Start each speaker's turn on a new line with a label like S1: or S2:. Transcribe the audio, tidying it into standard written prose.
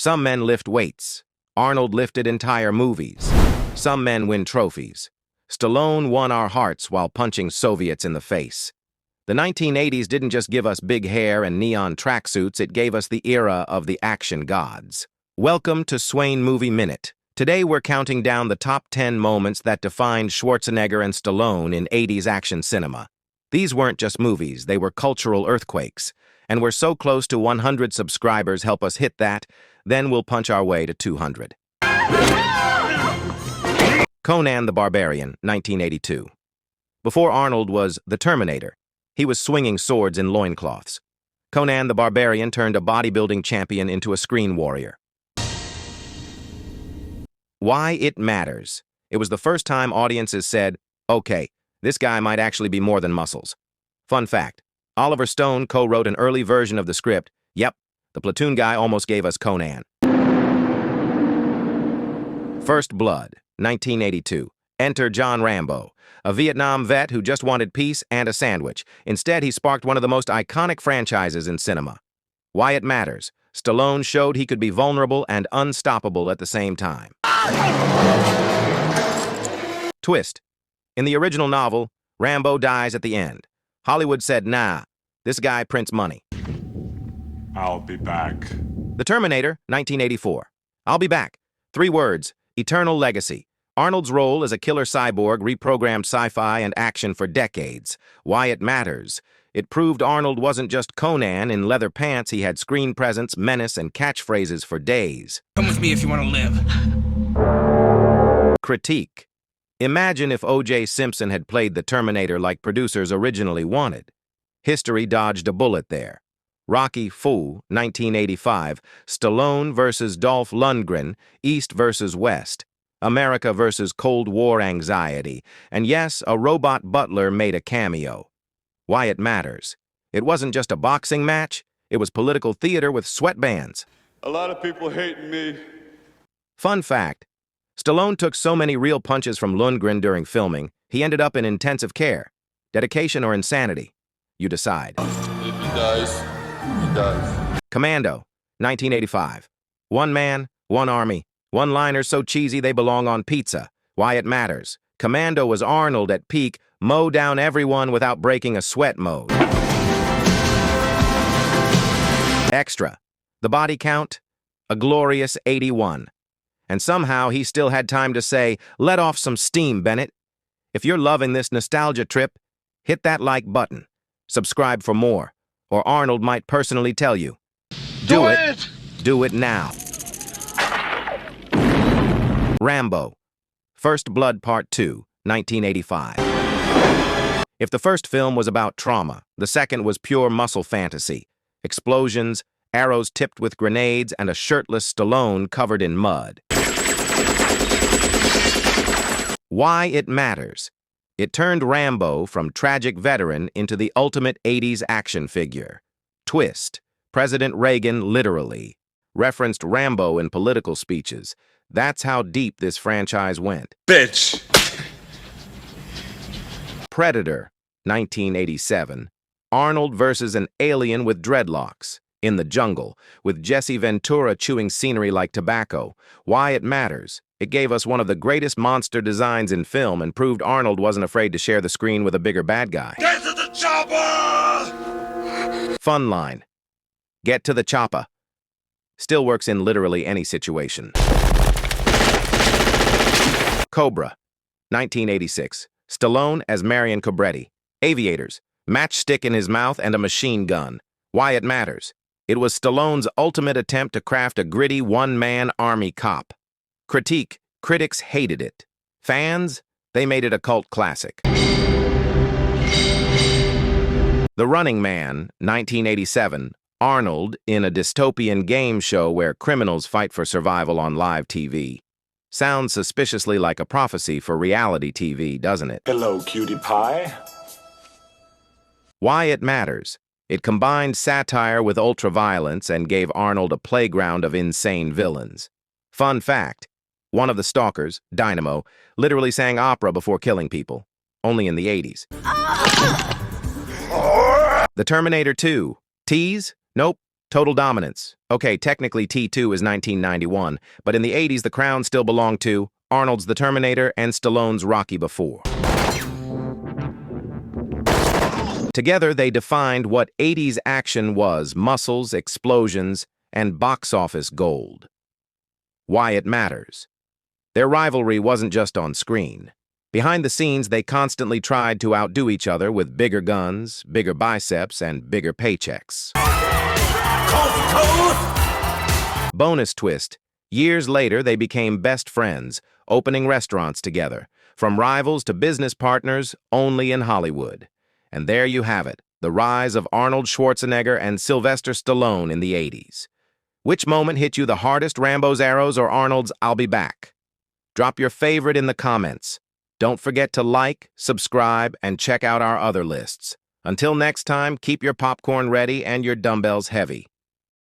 S1: Some men lift weights. Arnold lifted entire movies. Some men win trophies. Stallone won our hearts while punching Soviets in the face. The 1980s didn't just give us big hair and neon tracksuits, it gave us the era of the action gods. Welcome to Swain Movie Minute. Today we're counting down the top 10 moments that defined Schwarzenegger and Stallone in 80s action cinema. These weren't just movies, they were cultural earthquakes. And we're so close to 100 subscribers, help us hit that, then we'll punch our way to 200. Conan the Barbarian, 1982. Before Arnold was the Terminator, he was swinging swords in loincloths. Conan the Barbarian turned a bodybuilding champion into a screen warrior. Why it matters. It was the first time audiences said, okay, this guy might actually be more than muscles. Fun fact, Oliver Stone co-wrote an early version of the script. Yep, the platoon guy almost gave us Conan. First Blood, 1982. Enter John Rambo, a Vietnam vet who just wanted peace and a sandwich. Instead, he sparked one of the most iconic franchises in cinema. Why it matters. Stallone showed he could be vulnerable and unstoppable at the same time. Twist. In the original novel, Rambo dies at the end. Hollywood said, nah, this guy prints money.
S2: I'll be back.
S1: The Terminator, 1984. I'll be back. 3 words, eternal legacy. Arnold's role as a killer cyborg reprogrammed sci-fi and action for decades. Why it matters. It proved Arnold wasn't just Conan in leather pants, he had screen presence, menace, and catchphrases for days.
S3: Come with me if you want to live.
S1: Critique. Imagine if O.J. Simpson had played the Terminator like producers originally wanted. History dodged a bullet there. Rocky IV, 1985, Stallone versus Dolph Lundgren, East versus West, America versus Cold War anxiety, and yes, a robot butler made a cameo. Why it matters. It wasn't just a boxing match, it was political theater with sweatbands.
S2: A lot of people hating me.
S1: Fun fact, Stallone took so many real punches from Lundgren during filming, he ended up in intensive care. Dedication or insanity? You decide.
S2: If he dies, he dies.
S1: Commando, 1985. One man, one army. One-liners so cheesy they belong on pizza. Why it matters. Commando was Arnold at peak, mow down everyone without breaking a sweat mode. Extra. The body count? A glorious 81. And somehow he still had time to say, let off some steam, Bennett. If you're loving this nostalgia trip, hit that like button. Subscribe for more, or Arnold might personally tell you. Do it! Do it now. Rambo. First Blood Part 2, 1985. If the first film was about trauma, the second was pure muscle fantasy. Explosions, arrows tipped with grenades, and a shirtless Stallone covered in mud. Why it matters. It turned Rambo from tragic veteran into the ultimate 80s action figure. Twist. President Reagan literally referenced Rambo in political speeches. That's how deep this franchise went.
S2: Bitch!
S1: Predator, 1987. Arnold versus an alien with dreadlocks. In the jungle, with Jesse Ventura chewing scenery like tobacco. Why it matters. It gave us one of the greatest monster designs in film and proved Arnold wasn't afraid to share the screen with a bigger bad guy.
S2: Get to the chopper!
S1: Fun line. Get to the chopper. Still works in literally any situation. Cobra, 1986. Stallone as Marion Cobretti. Aviators, matchstick in his mouth and a machine gun. Why it matters. It was Stallone's ultimate attempt to craft a gritty one-man army cop. Critique, critics hated it. Fans, they made it a cult classic. The Running Man, 1987. Arnold in a dystopian game show where criminals fight for survival on live TV. Sounds suspiciously like a prophecy for reality TV, doesn't it?
S2: Hello, cutie pie.
S1: Why it matters. It combined satire with ultraviolence and gave Arnold a playground of insane villains. Fun fact, one of the stalkers, Dynamo, literally sang opera before killing people, only in the 80s. The Terminator 2. Tease? Nope. Total dominance. Okay, technically T2 is 1991, but in the 80s the crown still belonged to Arnold's The Terminator and Stallone's Rocky Before. Together, they defined what 80s action was: muscles, explosions, and box office gold. Why it matters. Their rivalry wasn't just on screen. Behind the scenes, they constantly tried to outdo each other with bigger guns, bigger biceps, and bigger paychecks. Bonus twist. Years later, they became best friends, opening restaurants together. From rivals to business partners, only in Hollywood. And there you have it, the rise of Arnold Schwarzenegger and Sylvester Stallone in the 80s. Which moment hit you the hardest, Rambo's arrows or Arnold's I'll be back? Drop your favorite in the comments. Don't forget to like, subscribe, and check out our other lists. Until next time, keep your popcorn ready and your dumbbells heavy.